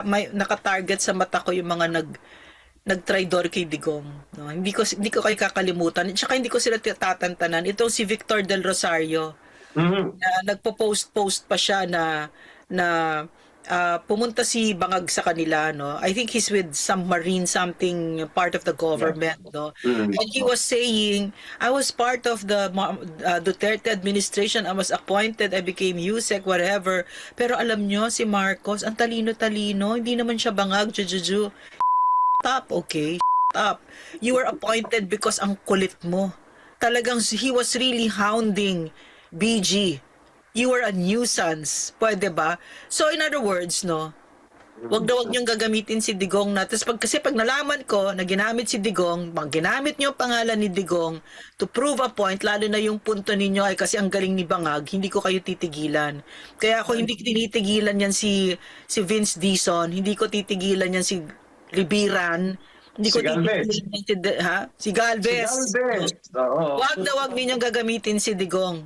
may naka-target sa mata ko yung mga nagtraidor kay Digong, no? Hindi ko kayo kakalimutan. At saka hindi ko sila tatantanan. Itong si Victor Del Rosario, Mhm. na nagpo-post pa siya na pumunta si Bangag sa kanila, no? I think he's with some marine something part of the Yeah. government, no? Mhm. And he was saying, I was part of the Duterte administration. I was appointed, I became USEC, whatever. Pero alam nyo, si Marcos, ang talino-talino, hindi naman siya bangag, jujuju. Up, okay? Up. You were appointed because ang kulit mo. Talagang he was really hounding BG. You were a nuisance. Pwede ba? So in other words, no, wag na wag niyong gagamitin si Digong na. Tapos kasi pag nalaman ko na ginamit si Digong, pag ginamit niyo ang pangalan ni Digong to prove a point, lalo na yung punto ninyo ay kasi ang galing ni Bangag, hindi ko kayo titigilan. Kaya ako hindi tinitigilan yan si Vince Dizon, hindi ko titigilan yan si Libiran, hindi Si ko Galvez. titigilan yan si Si Galvez. Galvez. Oo. Wag na wag ninyong gagamitin si Digong.